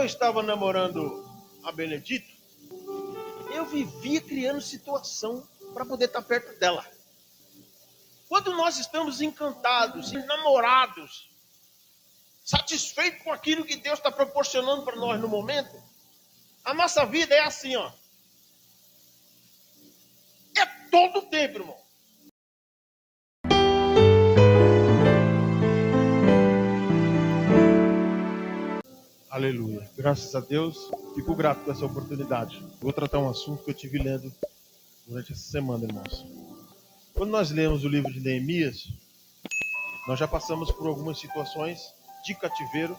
eu estava namorando a Benedita, eu vivia criando situação para poder estar perto dela. Quando nós estamos encantados, enamorados, satisfeitos com aquilo que Deus está proporcionando para nós no momento, a nossa vida é assim, ó. É todo o tempo, irmão. Aleluia. Graças a Deus. Fico grato por essa oportunidade. Vou tratar um assunto que eu tive lendo durante essa semana, irmãos. Quando nós lemos o livro de Neemias, nós já passamos por algumas situações de cativeiro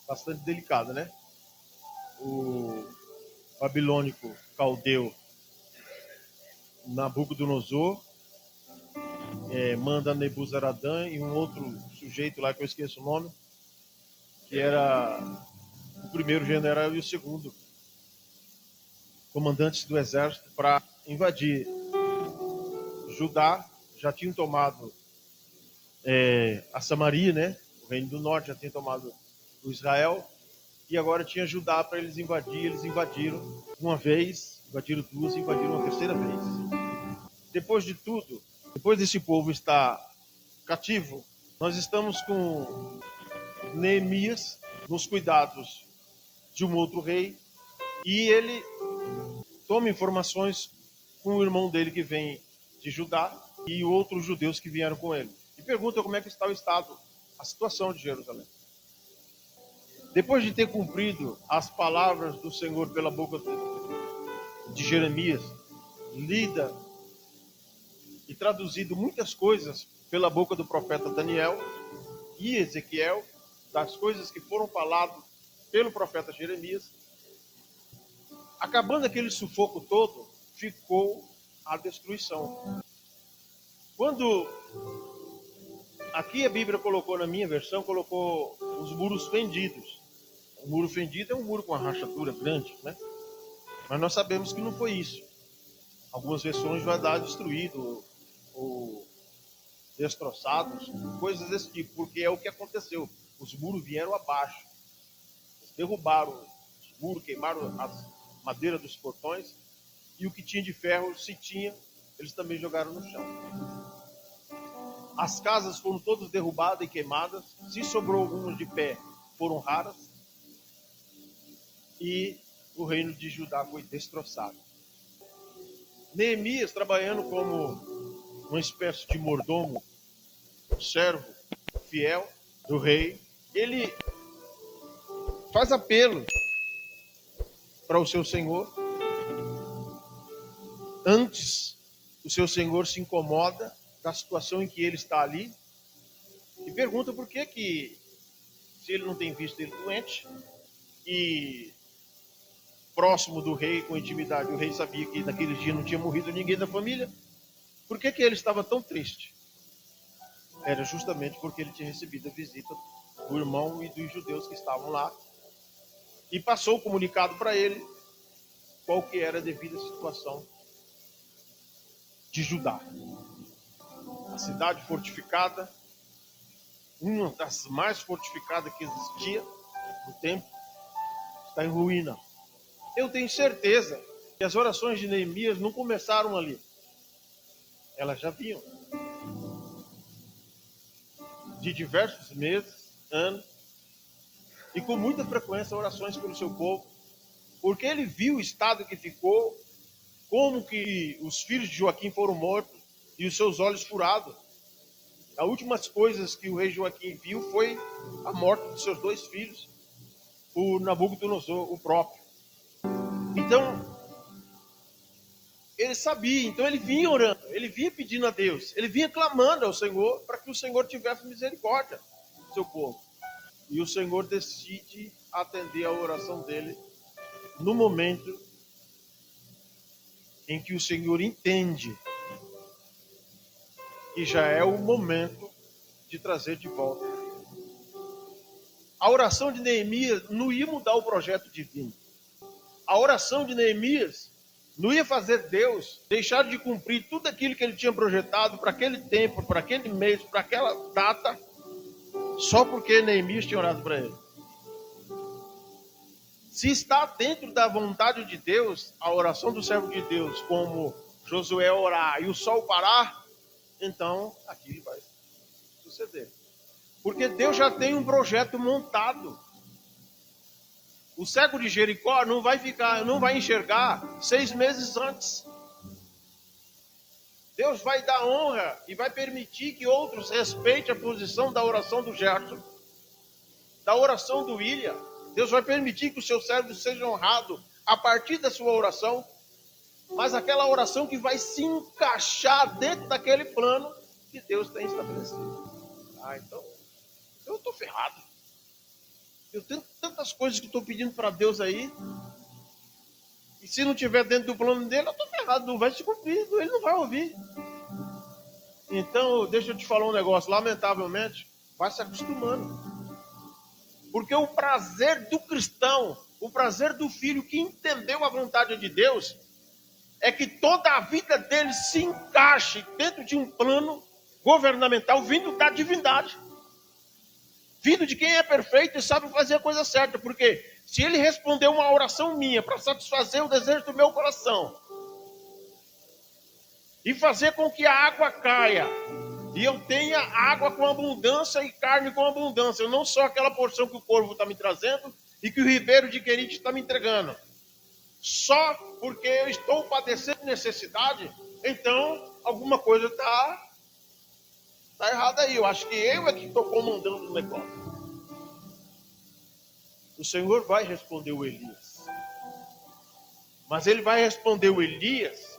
bastante delicada, né? O babilônico caldeu Nabucodonosor manda Nebuzaradã e um outro sujeito lá que eu esqueço o nome, que era o primeiro general e o segundo comandantes do exército, para invadir Judá. Já tinham tomado a Samaria, né? O reino do norte já tinha tomado o Israel, e agora tinha Judá para eles invadir. Eles invadiram uma vez, invadiram duas e invadiram uma terceira vez. Depois de tudo, depois desse povo estar cativo, nós estamos com Neemias nos cuidados de um outro rei, e ele toma informações com o irmão dele que vem de Judá e outros judeus que vieram com ele, e pergunta como é que está o estado, a situação de Jerusalém. Depois de ter cumprido as palavras do Senhor pela boca de Jeremias, lida e traduzido muitas coisas pela boca do profeta Daniel e Ezequiel, das coisas que foram faladas pelo profeta Jeremias, acabando aquele sufoco todo, ficou a destruição. Quando aqui a Bíblia colocou, na minha versão, colocou os muros fendidos. O muro fendido é um muro com uma rachadura grande, né? Mas nós sabemos que não foi isso. Algumas versões vai dar destruído ou destroçados, coisas desse tipo, porque é o que aconteceu. Os muros vieram abaixo, eles derrubaram os muros, queimaram as madeiras dos portões, e o que tinha de ferro, se tinha, eles também jogaram no chão. As casas foram todas derrubadas e queimadas, se sobrou algumas de pé, foram raras, e o reino de Judá foi destroçado. Neemias, trabalhando como uma espécie de mordomo, servo fiel do rei, ele faz apelo para o seu senhor. Antes, o seu senhor se incomoda da situação em que ele está ali e pergunta por que se ele não tem visto ele doente e próximo do rei, com intimidade, o rei sabia que naquele dia não tinha morrido ninguém da família, por que ele estava tão triste? Era justamente porque ele tinha recebido a visita do irmão e dos judeus que estavam lá, e passou o comunicado para ele qual que era a devida situação de Judá. A cidade fortificada, uma das mais fortificadas que existia no tempo, está em ruína. Eu tenho certeza que as orações de Neemias não começaram ali. Elas já vinham de diversos meses, anos, e com muita frequência orações pelo seu povo, porque ele viu o estado que ficou, como que os filhos de Joaquim foram mortos e os seus olhos furados. As últimas coisas que o rei Joaquim viu foi a morte de seus dois filhos, o Nabucodonosor, o próprio. Então, ele sabia, então ele vinha orando, ele vinha pedindo a Deus, ele vinha clamando ao Senhor para que o Senhor tivesse misericórdia do seu povo. E o Senhor decide atender a oração dele no momento em que o Senhor entende que já é o momento de trazer de volta. A oração de Neemias não ia mudar o projeto divino. A oração de Neemias não ia fazer Deus deixar de cumprir tudo aquilo que ele tinha projetado para aquele tempo, para aquele mês, para aquela data, só porque Neemias tinha orado para ele. Se está dentro da vontade de Deus, a oração do servo de Deus, como Josué orar e o sol parar, então aquilo vai suceder. Porque Deus já tem um projeto montado. O cego de Jericó não vai enxergar 6 meses antes. Deus vai dar honra e vai permitir que outros respeitem a posição da oração do Gerson, da oração do William. Deus vai permitir que o seu servo seja honrado a partir da sua oração, mas aquela oração que vai se encaixar dentro daquele plano que Deus tem estabelecido. Então eu estou ferrado. Eu tenho tantas coisas que estou pedindo para Deus aí, e se não estiver dentro do plano dele, eu estou ferrado, não vai se cumprir, ele não vai ouvir. Então, deixa eu te falar um negócio, lamentavelmente, vai se acostumando. Porque o prazer do cristão, o prazer do filho que entendeu a vontade de Deus, é que toda a vida dele se encaixe dentro de um plano governamental vindo da divindade. Vindo de quem é perfeito e sabe fazer a coisa certa. Porque se ele responder uma oração minha para satisfazer o desejo do meu coração e fazer com que a água caia e eu tenha água com abundância e carne com abundância, não só aquela porção que o corvo está me trazendo e que o ribeiro de Querite está me entregando, só porque eu estou padecendo necessidade, então alguma coisa está errada aí. Eu acho que eu é que estou comandando o negócio. O Senhor vai responder o Elias, mas ele vai responder o Elias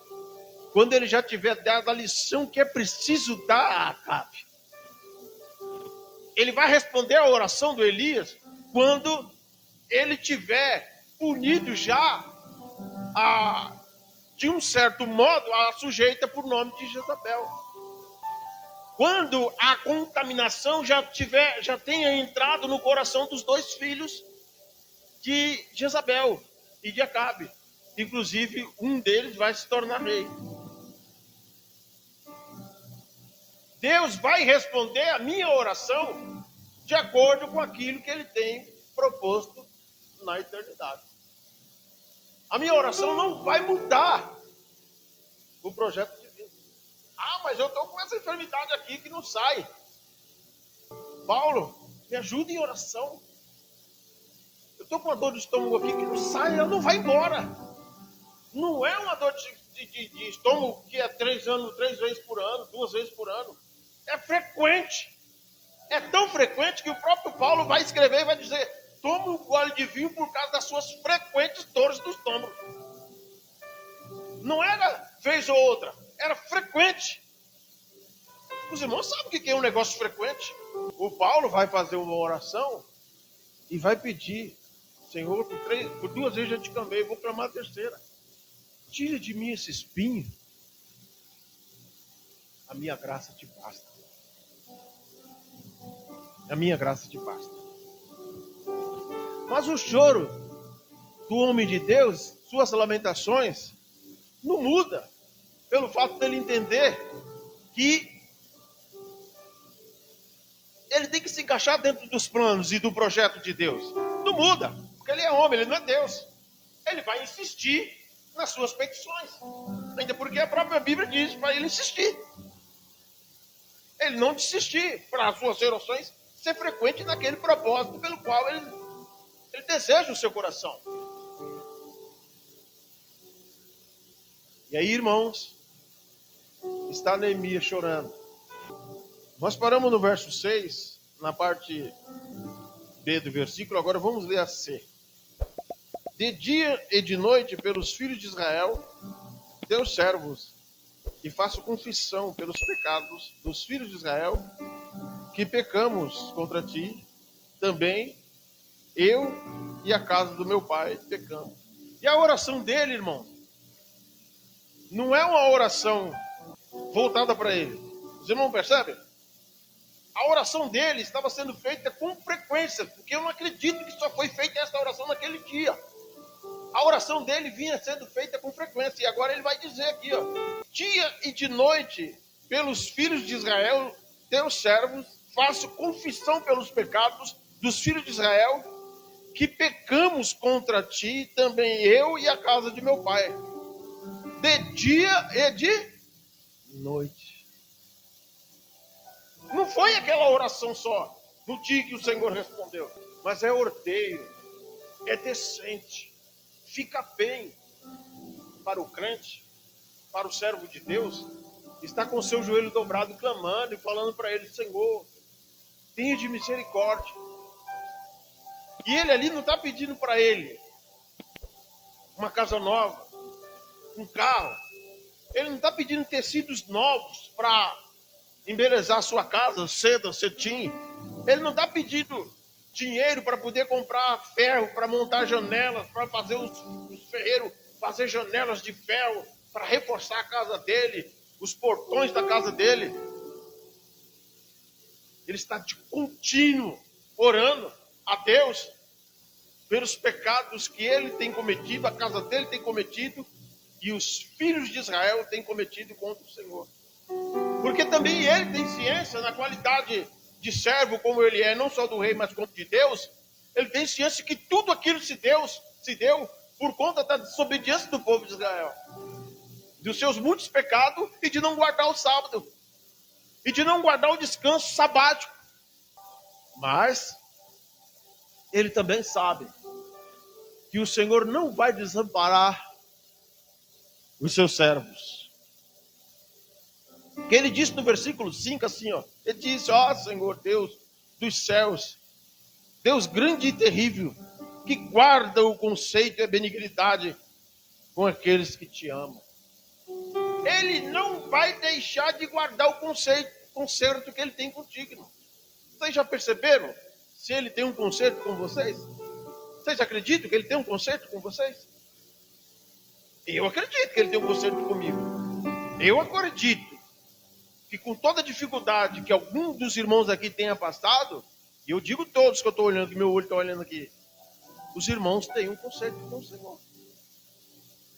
quando ele já tiver dado a lição que é preciso dar a Acabe. Ele vai responder a oração do Elias quando ele tiver punido já, de um certo modo, a sujeita por nome de Jezabel. Quando a contaminação já tenha entrado no coração dos 2 filhos de Jezabel e de Acabe. Inclusive, um deles vai se tornar rei. Deus vai responder a minha oração de acordo com aquilo que ele tem proposto na eternidade. A minha oração não vai mudar o projeto divino. Mas eu estou com essa enfermidade aqui que não sai. Paulo, me ajuda em oração. Eu estou com uma dor de estômago aqui que não sai, ela não vai embora. Não é uma dor de estômago que é 3 vezes por ano, 2 vezes por ano. É frequente. É tão frequente que o próprio Paulo vai escrever e vai dizer: toma um gole de vinho por causa das suas frequentes dores do estômago. Não era vez ou outra, era frequente. Os irmãos sabem o que é um negócio frequente. O Paulo vai fazer uma oração e vai pedir: Senhor, por 2 vezes já te clamei, vou clamar a 3ª. Tira de mim esse espinho. A minha graça te basta. A minha graça te basta. Mas o choro do homem de Deus, suas lamentações, não muda pelo fato dele entender que ele tem que se encaixar dentro dos planos e do projeto de Deus. Não muda, porque ele é homem, ele não é Deus. Ele vai insistir nas suas petições, ainda porque a própria Bíblia diz para ele insistir. Ele não desistir, para as suas orações ser frequente naquele propósito pelo qual ele deseja o seu coração. E aí, irmãos, está Neemias chorando. Nós paramos no verso 6, na parte B do versículo, agora vamos ler a C. De dia e de noite, pelos filhos de Israel, teus servos, e faço confissão pelos pecados dos filhos de Israel, que pecamos contra ti, também eu e a casa do meu pai pecamos. E a oração dele, irmão, não é uma oração voltada para ele. Os irmãos percebem? A oração dele estava sendo feita com frequência, porque eu não acredito que só foi feita essa oração naquele dia. A oração dele vinha sendo feita com frequência, e agora ele vai dizer aqui, dia e de noite, pelos filhos de Israel, teus servos, faço confissão pelos pecados dos filhos de Israel, que pecamos contra ti, também eu e a casa de meu pai, de dia e de noite. Não foi aquela oração só, no dia que o Senhor respondeu, mas é ordeiro, é decente, fica bem para o crente, para o servo de Deus, está com o seu joelho dobrado, clamando e falando para ele: Senhor, tenha de misericórdia. E ele ali não está pedindo para ele uma casa nova, um carro. Ele não está pedindo tecidos novos para embelezar a sua casa, seda, cetim. Ele não está pedindo dinheiro para poder comprar ferro, para montar janelas, para fazer os ferreiros fazer janelas de ferro, para reforçar a casa dele, os portões da casa dele. Ele está de contínuo orando a Deus pelos pecados que ele tem cometido, a casa dele tem cometido e os filhos de Israel têm cometido contra o Senhor. Porque também ele tem ciência, na qualidade de servo como ele é, não só do rei, mas como de Deus, ele tem ciência que tudo aquilo se deu por conta da desobediência do povo de Israel, dos seus muitos pecados e de não guardar o sábado, e de não guardar o descanso sabático. Mas ele também sabe que o Senhor não vai desamparar os seus servos. Que ele disse no versículo 5 assim, ó, ele disse: ó Senhor Deus dos céus, Deus grande e terrível, que guarda o conceito e a benignidade com aqueles que te amam. Ele não vai deixar de guardar o conserto que ele tem contigo, irmão. Vocês já perceberam se ele tem um conserto com vocês? Vocês acreditam que ele tem um conserto com vocês? Eu acredito que ele tem um conserto comigo. Eu acredito que com toda a dificuldade que algum dos irmãos aqui tenha passado, e eu digo todos que eu estou olhando, que meu olho está olhando aqui, os irmãos têm um conserto com o Senhor.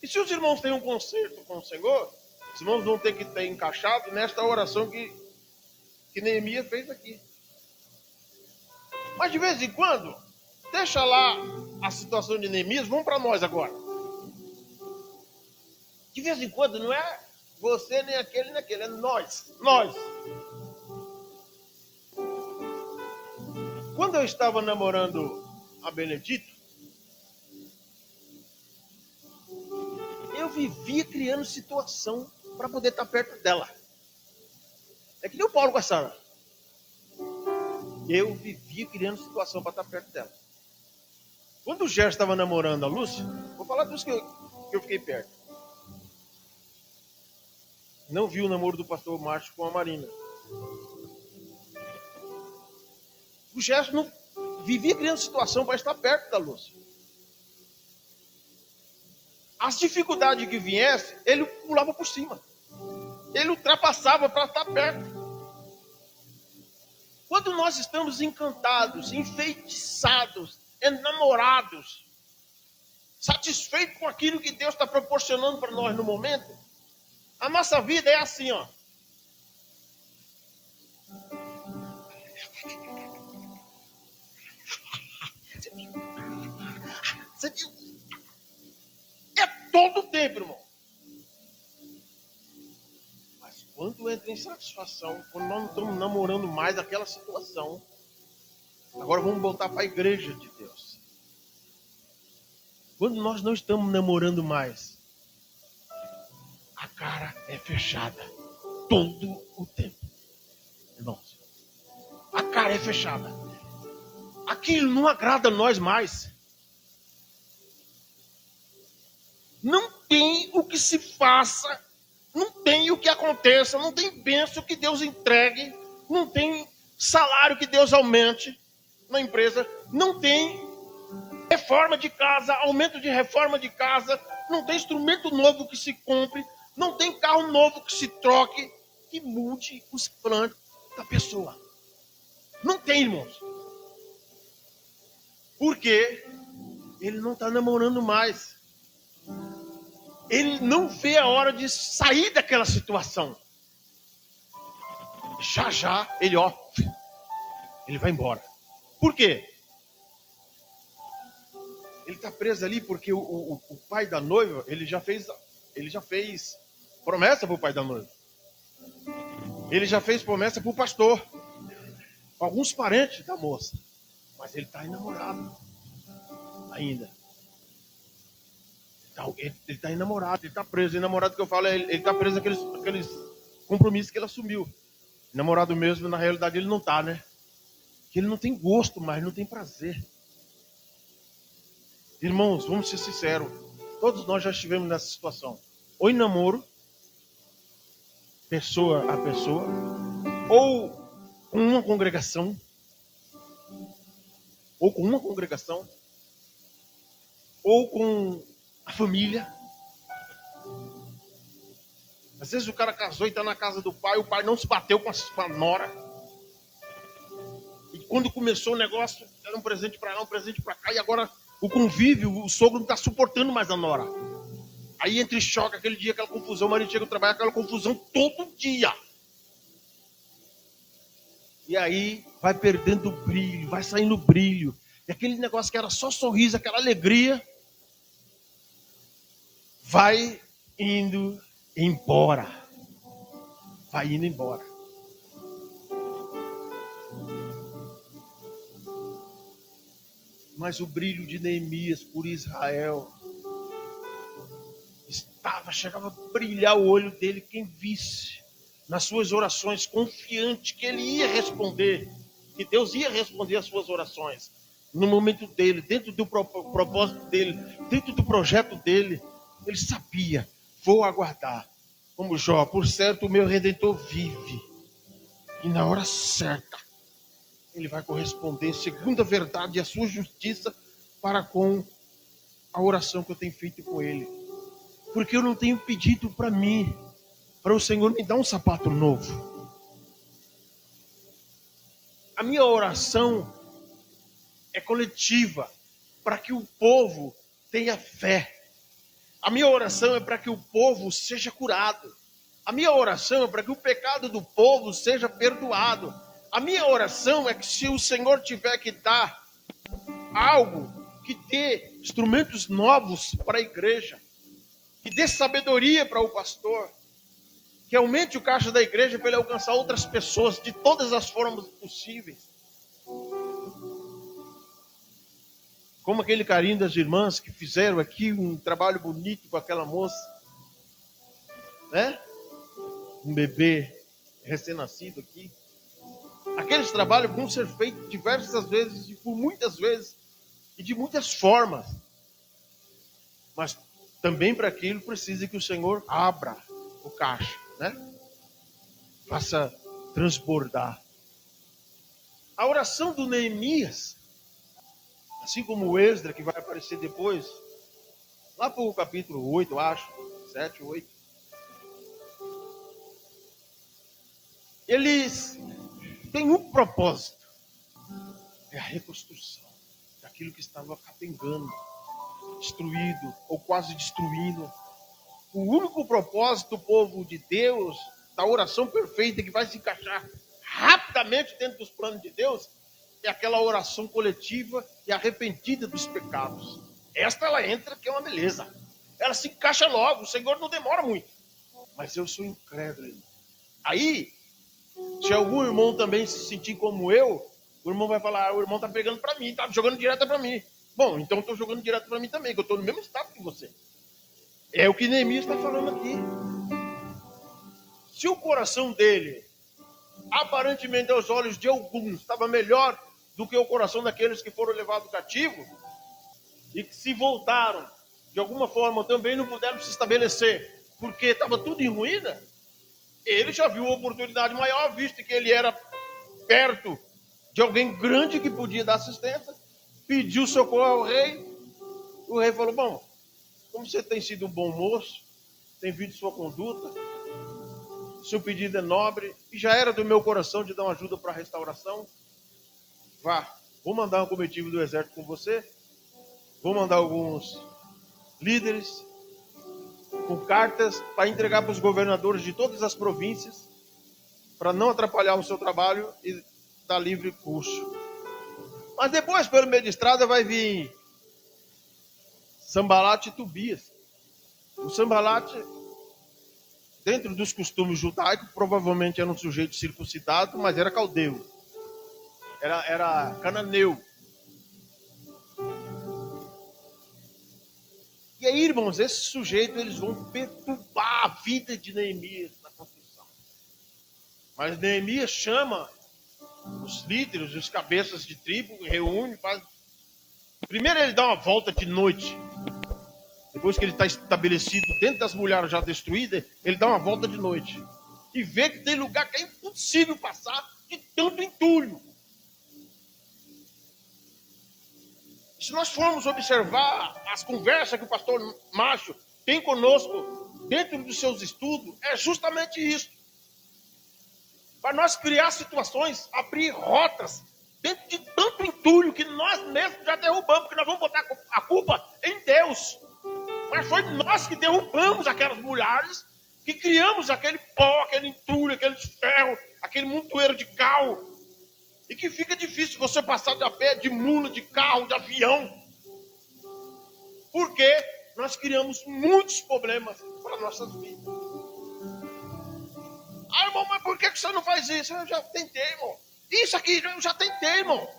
E se os irmãos têm um conserto com o Senhor, os irmãos vão ter que ter encaixado nesta oração que Neemias fez aqui. Mas de vez em quando, deixa lá a situação de Neemias, vamos para nós agora. De vez em quando, não é você, nem aquele, nem aquele, é nós. Quando eu estava namorando a Benedito, eu vivia criando situação para poder estar perto dela. É que nem o Paulo com a Sara. Eu vivia criando situação para estar perto dela. Quando o Gerson estava namorando a Lúcia, vou falar dos que eu fiquei perto. Não vi o namoro do pastor Márcio com a Marina. O Gerson não vivia criando situação para estar perto da Lúcia. As dificuldades que viessem, ele pulava por cima. Ele ultrapassava para estar perto. Quando nós estamos encantados, enfeitiçados, enamorados, satisfeitos com aquilo que Deus está proporcionando para nós no momento, a nossa vida é assim, ó. É todo o tempo, irmão. Mas quando entra em satisfação, quando nós não estamos namorando mais aquela situação, agora vamos voltar para a igreja de Deus. Quando nós não estamos namorando mais, a cara é fechada todo o tempo. Irmãos, a cara é fechada. Aquilo não agrada a nós mais. Não tem o que se faça, não tem o que aconteça, não tem bênção que Deus entregue, não tem salário que Deus aumente na empresa, não tem reforma de casa, aumento de reforma de casa, não tem instrumento novo que se compre, não tem carro novo que se troque, que mude os planos da pessoa. Não tem, irmãos. Porque ele não está namorando mais. Ele não vê a hora de sair daquela situação. Já, ele vai embora. Por quê? Ele está preso ali porque o pai da noiva, ele já fez promessa para o pai da noiva. Ele já fez promessa para o pastor, alguns parentes da moça. Mas ele está enamorado ainda. Ele está enamorado, ele está preso. Enamorado que eu falo, ele está preso aqueles compromissos que ele assumiu. Namorado mesmo, na realidade, ele não está, né? Que ele não tem gosto mais, não tem prazer. Irmãos, vamos ser sinceros. Todos nós já estivemos nessa situação. Ou em namoro, pessoa a pessoa, ou com uma congregação, ou com a família. Às vezes o cara casou e está na casa do pai, o pai não se bateu com a nora. E quando começou o negócio, era um presente para lá, um presente para cá, e agora o convívio, o sogro não está suportando mais a nora. Aí entra em choque, aquele dia, aquela confusão, o marido chega a trabalhar, aquela confusão todo dia. E aí vai perdendo o brilho, vai saindo o brilho. E aquele negócio que era só sorriso, aquela alegria, vai indo embora. Vai indo embora. Mas o brilho de Neemias por Israel chegava a brilhar o olho dele, quem visse nas suas orações, confiante que ele ia responder, que Deus ia responder as suas orações, no momento dele, dentro do propósito dele, dentro do projeto dele. Ele sabia, vou aguardar, como Jó, por certo o meu Redentor vive, e na hora certa, ele vai corresponder, segundo a verdade e a sua justiça, para com a oração que eu tenho feito com ele. Porque eu não tenho pedido para mim, para o Senhor me dar um sapato novo. A minha oração é coletiva, para que o povo tenha fé. A minha oração é para que o povo seja curado. A minha oração é para que o pecado do povo seja perdoado. A minha oração é que, se o Senhor tiver que dar algo, que dê instrumentos novos para a igreja, que dê sabedoria para o pastor, que aumente o caixa da igreja para ele alcançar outras pessoas de todas as formas possíveis. Como aquele carinho das irmãs que fizeram aqui um trabalho bonito com aquela moça, né? Um bebê recém-nascido aqui. Aqueles trabalhos vão ser feitos diversas vezes e por muitas vezes e de muitas formas. Mas também para aquilo precisa que o Senhor abra o caixa, né? Faça transbordar. A oração do Neemias, assim como o Esdras, que vai aparecer depois, lá para o capítulo 8, eu acho, 7, 8. Eles têm um propósito. É a reconstrução daquilo que estava capengando, destruído ou quase destruindo. O único propósito do povo de Deus, da oração perfeita que vai se encaixar rapidamente dentro dos planos de Deus, é aquela oração coletiva e arrependida dos pecados. Esta ela entra, que é uma beleza. Ela se encaixa logo, o Senhor não demora muito. Mas eu sou incrédulo. Aí, se algum irmão também se sentir como eu, o irmão vai falar, o irmão está pegando para mim, está jogando direto para mim. Bom, então eu estou jogando direto para mim também, que eu estou no mesmo estado que você. É o que Neemias está falando aqui. Se o coração dele, aparentemente aos olhos de alguns, estava melhor do que o coração daqueles que foram levados cativo, e que se voltaram, de alguma forma também não puderam se estabelecer, porque estava tudo em ruína, ele já viu uma oportunidade maior, visto que ele era perto de alguém grande que podia dar assistência, pediu socorro ao rei. O rei falou, bom, como você tem sido um bom moço, tem visto sua conduta, seu pedido é nobre, e já era do meu coração de dar uma ajuda para a restauração, vá, vou mandar uma comitiva do exército com você, vou mandar alguns líderes com cartas para entregar para os governadores de todas as províncias, para não atrapalhar o seu trabalho e dar livre curso. Mas depois, pelo meio de estrada, vai vir Sanbalat e Tobias. O Sanbalat, dentro dos costumes judaicos, provavelmente era um sujeito circuncidado, mas era caldeu. Era cananeu. E aí, irmãos, esses sujeitos eles vão perturbar a vida de Neemias na construção. Mas Neemias chama os líderes, os cabeças de tribo, reúne, faz... Primeiro ele dá uma volta de noite. Depois que ele está estabelecido dentro das mulheres já destruídas, ele dá uma volta de noite. E vê que tem lugar que é impossível passar de tanto entulho. Se nós formos observar as conversas que o pastor Macho tem conosco dentro dos seus estudos, é justamente isso. Para nós criar situações, abrir rotas dentro de tanto entulho que nós mesmos já derrubamos, porque nós vamos botar a culpa em Deus. Mas foi nós que derrubamos aquelas mulheres, que criamos aquele pó, aquele entulho, aquele ferro, aquele montoeiro de cal. E que fica difícil você passar de a pé, de mula, de carro, de avião. Porque nós criamos muitos problemas para nossas vidas. Ah, irmão, mas por que você não faz isso? Eu já tentei, irmão. Isso aqui, eu já tentei, irmão.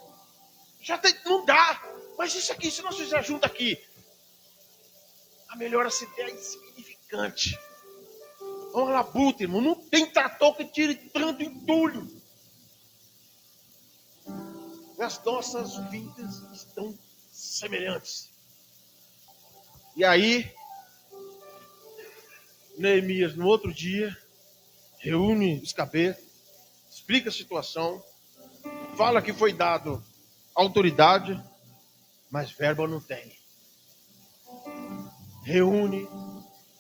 Não dá. Mas isso aqui, se nós fizermos junto aqui, a melhora se der é insignificante. Uma labuta, irmão. Não tem trator que tire tanto entulho. As nossas vidas estão semelhantes. E aí, Neemias, no outro dia, reúne os cabeças, explica a situação, fala que foi dado autoridade, mas verba não tem. Reúne,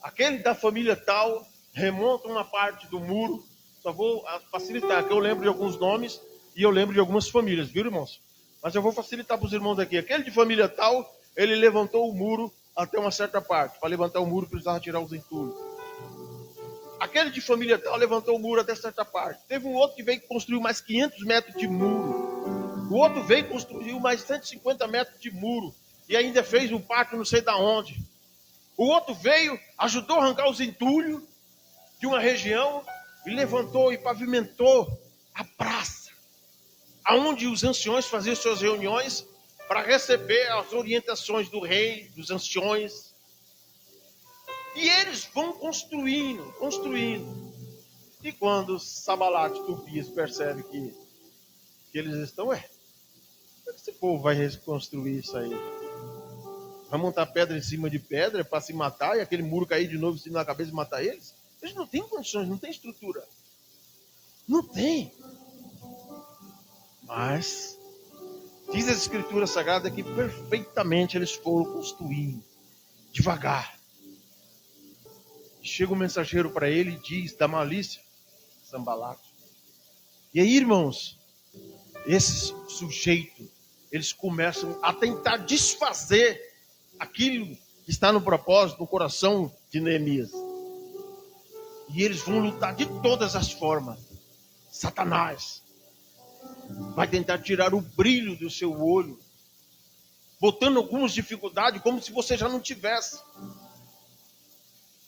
aquele da família tal, remonta uma parte do muro, só vou facilitar, que eu lembro de alguns nomes, e eu lembro de algumas famílias, viu, irmãos? Mas eu vou facilitar para os irmãos aqui. Aquele de família tal, ele levantou o muro até uma certa parte. Para levantar o muro, precisava tirar os entulhos. Aquele de família tal levantou o muro até certa parte. Teve um outro que veio construir mais 500 metros de muro. O outro veio e construiu mais 150 metros de muro. E ainda fez um pátio não sei da onde. O outro veio, ajudou a arrancar os entulhos de uma região e levantou e pavimentou a praça, aonde os anciões faziam suas reuniões para receber as orientações do rei, dos anciões. E eles vão construindo. E quando Sanbalat e Tobias percebem que eles estão, como é que esse povo vai reconstruir isso aí? Vai montar pedra em cima de pedra para se matar e aquele muro cair de novo em cima da cabeça e matar eles? Eles não têm condições, não têm estrutura. Não tem. Mas diz a Escritura Sagrada que perfeitamente eles foram construindo, devagar. Chega um mensageiro para ele e diz da malícia, Sanbalat. E aí, irmãos, esse sujeito, eles começam a tentar desfazer aquilo que está no propósito, no coração de Neemias. E eles vão lutar de todas as formas. Satanás vai tentar tirar o brilho do seu olho, botando algumas dificuldades como se você já não tivesse.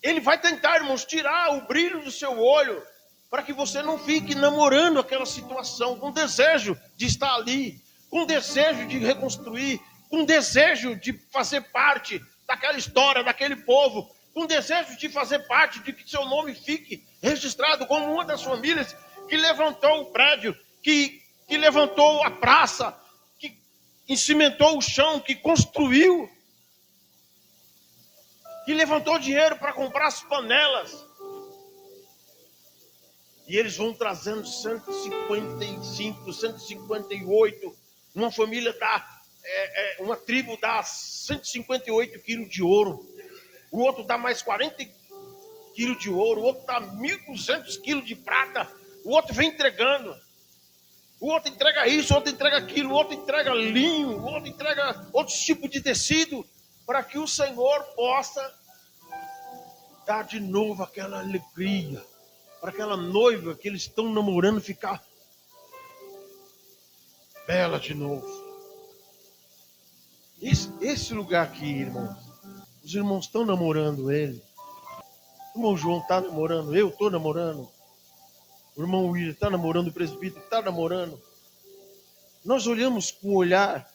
Ele vai tentar, irmãos, tirar o brilho do seu olho, para que você não fique namorando aquela situação, com desejo de estar ali, com desejo de reconstruir, com desejo de fazer parte daquela história, daquele povo, com desejo de fazer parte de que seu nome fique registrado como uma das famílias que levantou o prédio, que levantou a praça, que cimentou o chão, que construiu, que levantou dinheiro para comprar as panelas. E eles vão trazendo 155, 158. Uma família dá, uma tribo dá 158 quilos de ouro. O outro dá mais 40 quilos de ouro. O outro dá 1.200 quilos de prata. O outro vem entregando. O outro entrega isso, o outro entrega aquilo. O outro entrega linho. O outro entrega outros tipos de tecido. Para que o Senhor possa dar de novo aquela alegria. Para aquela noiva que eles estão namorando ficar bela de novo. Esse lugar aqui, irmãos, Os irmãos estão namorando ele. O irmão João está namorando, eu estou namorando. O irmão William está namorando, o presbítero está namorando. Nós olhamos com o olhar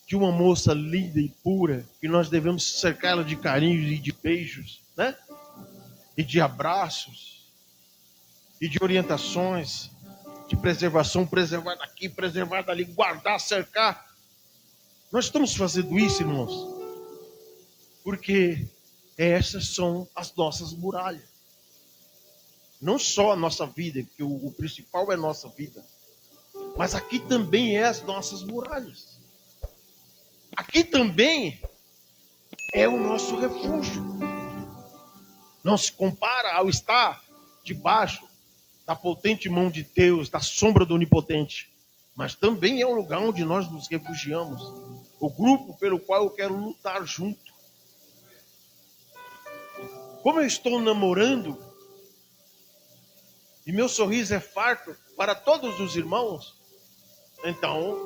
de uma moça linda e pura, que nós devemos cercá-la de carinhos e de beijos, né? E de abraços, e de orientações, de preservação, preservar daqui, preservar dali, guardar, cercar. Nós estamos fazendo isso, irmãos, porque essas são as nossas muralhas. Não só a nossa vida, que o principal é a nossa vida, mas aqui também é as nossas muralhas. Aqui também é o nosso refúgio. Não se compara ao estar debaixo da potente mão de Deus, da sombra do Onipotente, mas também é um lugar onde nós nos refugiamos. O grupo pelo qual eu quero lutar junto. Como eu estou namorando, e meu sorriso é farto para todos os irmãos, então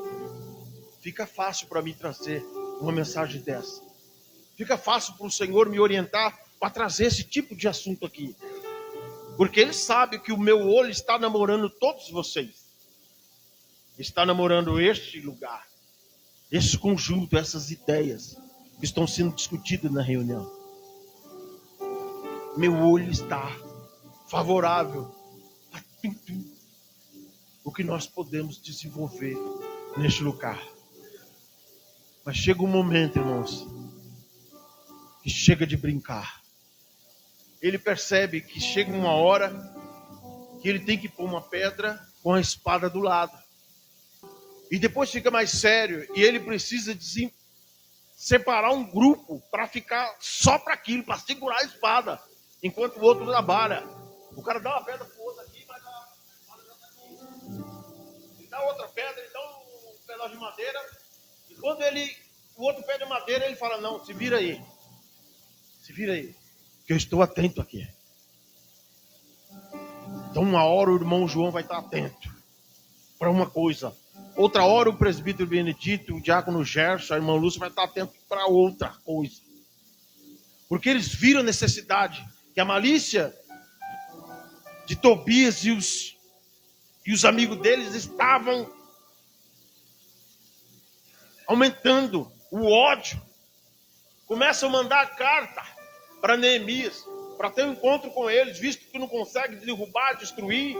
fica fácil para mim trazer uma mensagem dessa. Fica fácil para o Senhor me orientar para trazer esse tipo de assunto aqui. Porque Ele sabe que o meu olho está namorando todos vocês. Está namorando este lugar, esse conjunto, essas ideias que estão sendo discutidas na reunião. Meu olho está favorável a tudo o que nós podemos desenvolver neste lugar. Mas chega um momento, irmãos, que chega de brincar. Ele percebe que chega uma hora que ele tem que pôr uma pedra com a espada do lado. E depois fica mais sério e ele precisa separar um grupo para ficar só para aquilo, para segurar a espada, enquanto o outro trabalha. O cara dá uma pedra pro outro aqui, mas a espada já está aqui. Ele dá outra pedra, ele dá um pedaço de madeira, e quando o outro pede a madeira, ele fala, não, se vira aí, que eu estou atento aqui. Então uma hora o irmão João vai estar atento para uma coisa, outra hora o presbítero Benedito, o diácono Gerson, a irmã Lúcia vai estar atento para outra coisa. Porque eles viram a necessidade, que a malícia de Tobias e os amigos deles estavam aumentando o ódio. Começam a mandar carta para Neemias, para ter um encontro com eles, visto que não consegue derrubar, destruir,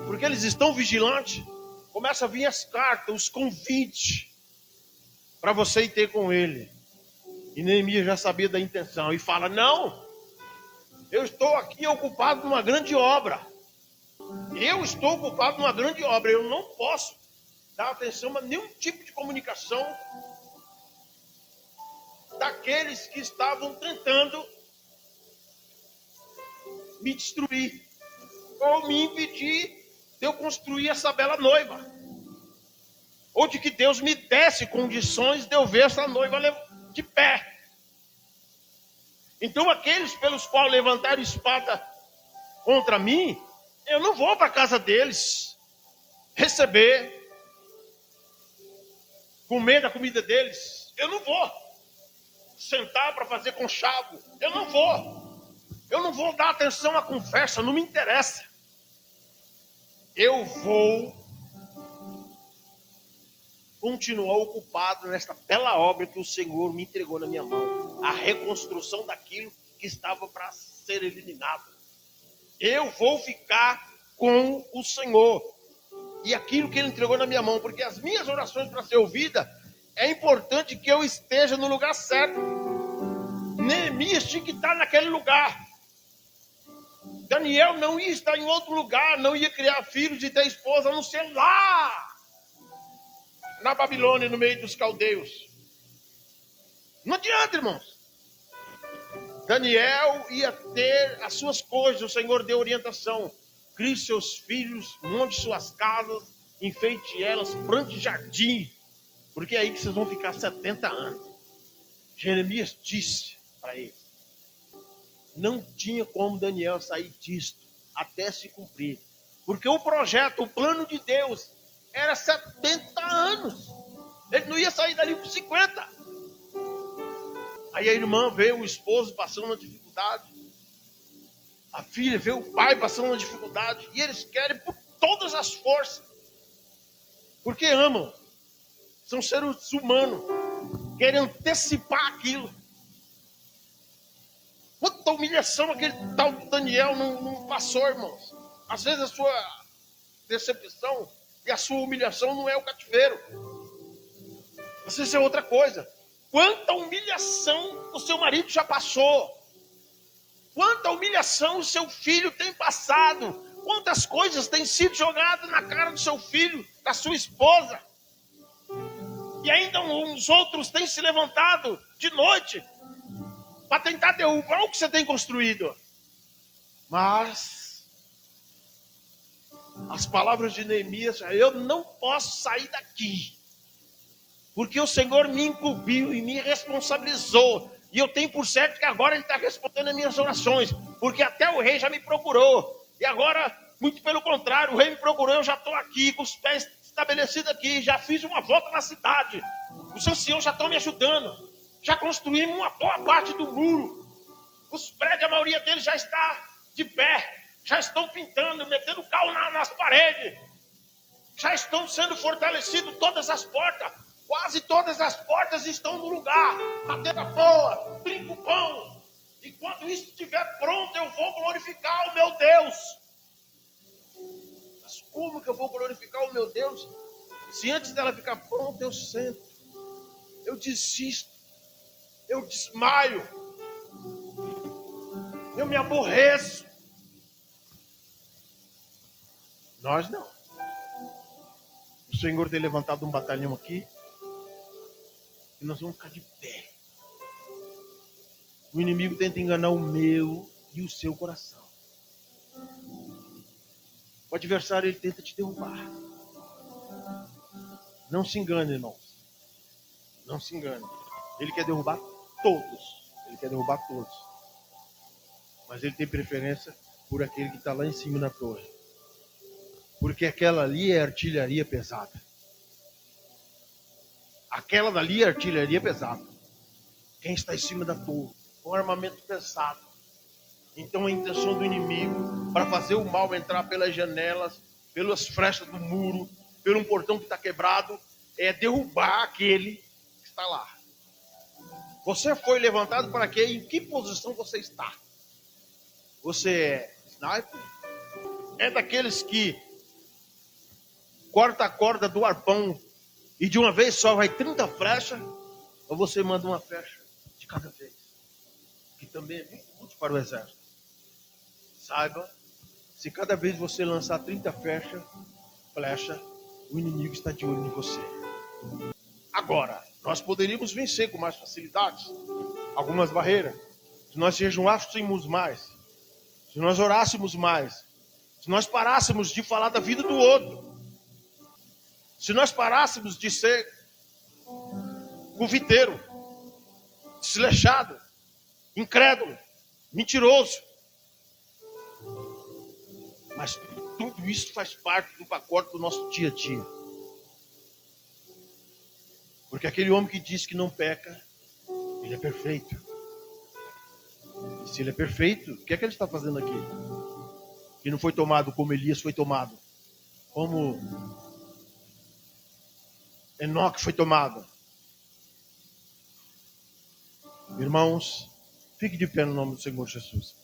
porque eles estão vigilantes. Começa a vir as cartas, os convites, para você ir ter com ele. E Neemias já sabia da intenção, e fala, não, eu estou aqui ocupado numa grande obra. Eu estou ocupado numa grande obra, eu não posso dar atenção a nenhum tipo de comunicação daqueles que estavam tentando me destruir ou me impedir de eu construir essa bela noiva, ou de que Deus me desse condições de eu ver essa noiva de pé. Então aqueles pelos quais levantaram espada contra mim, eu não vou para a casa deles receber, comer da comida deles. Eu não vou sentar para fazer conchavo. Eu não vou dar atenção à conversa, não me interessa. Eu vou continuar ocupado nesta bela obra que o Senhor me entregou na minha mão. A reconstrução daquilo que estava para ser eliminado. Eu vou ficar com o Senhor. E aquilo que Ele entregou na minha mão. Porque as minhas orações para ser ouvida, é importante que eu esteja no lugar certo. Neemias tinha que estar naquele lugar. Daniel não ia estar em outro lugar, não ia criar filhos e ter esposa, a não ser lá, na Babilônia, no meio dos caldeus. Não adianta, irmãos. Daniel ia ter as suas coisas, o Senhor deu orientação. Crie seus filhos, monte suas casas, enfeite elas, plante jardim, porque é aí que vocês vão ficar 70 anos. Jeremias disse para ele. Não tinha como Daniel sair disto até se cumprir. Porque o projeto, o plano de Deus era 70 anos. Ele não ia sair dali por 50. Aí a irmã vê o esposo passando uma dificuldade. A filha vê o pai passando uma dificuldade. E eles querem por todas as forças. Porque amam. São seres humanos. Querem antecipar aquilo. Quanta humilhação aquele tal de Daniel não passou, irmãos. Às vezes a sua decepção e a sua humilhação não é o cativeiro. Às vezes é outra coisa. Quanta humilhação o seu marido já passou. Quanta humilhação o seu filho tem passado. Quantas coisas têm sido jogadas na cara do seu filho, da sua esposa. E ainda uns outros têm se levantado de noite para tentar derrubar o que você tem construído. Mas as palavras de Neemias, eu não posso sair daqui. Porque o Senhor me incumbiu e me responsabilizou. E eu tenho por certo que agora Ele está respondendo as minhas orações. Porque até o rei já me procurou. E agora, muito pelo contrário, o rei me procurou, eu já estou aqui, com os pés estabelecidos aqui. Já fiz uma volta na cidade. Os anciãos já estão me ajudando. Já construímos uma boa parte do muro. Os prédios, a maioria deles já está de pé. Já estão pintando, metendo cal nas paredes. Já estão sendo fortalecidas todas as portas. Quase todas as portas estão no lugar. Madeira boa, trinco pão. E quando isso estiver pronto, eu vou glorificar o meu Deus. Mas como que eu vou glorificar o meu Deus? Se antes dela ficar pronta, eu sento. Eu desisto. Eu desmaio. Eu me aborreço. Nós não. O Senhor tem levantado um batalhão aqui. E nós vamos ficar de pé. O inimigo tenta enganar o meu e o seu coração. O adversário, ele tenta te derrubar. Não se engane, irmãos. Não se engane. Ele quer derrubar todos. Ele quer derrubar todos. Mas ele tem preferência por aquele que está lá em cima na torre. Porque aquela ali é artilharia pesada. Aquela dali é artilharia pesada. Quem está em cima da torre, com armamento pesado. Então a intenção do inimigo para fazer o mal entrar pelas janelas, pelas frestas do muro, pelo um portão que está quebrado, é derrubar aquele que está lá. Você foi levantado para quê? Em que posição você está? Você é sniper? É daqueles que corta a corda do arpão e de uma vez só vai 30 flechas? Ou você manda uma flecha de cada vez? Que também é muito útil para o exército. Saiba, se cada vez você lançar 30 flechas, o inimigo está de olho em você. Agora, nós poderíamos vencer com mais facilidade algumas barreiras. Se nós jejuássemos mais, se nós orássemos mais, se nós parássemos de falar da vida do outro, se nós parássemos de ser coviteiro, desleixado, incrédulo, mentiroso. Mas tudo isso faz parte do pacote do nosso dia a dia. Porque aquele homem que diz que não peca, ele é perfeito. E se ele é perfeito, o que é que ele está fazendo aqui? Que não foi tomado como Elias foi tomado. Como Enoque foi tomado. Irmãos, fique de pé no nome do Senhor Jesus.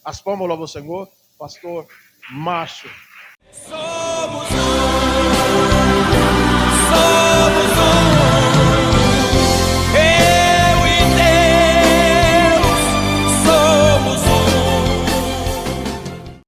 As palmas louvam ao Senhor. Pastor Márcio.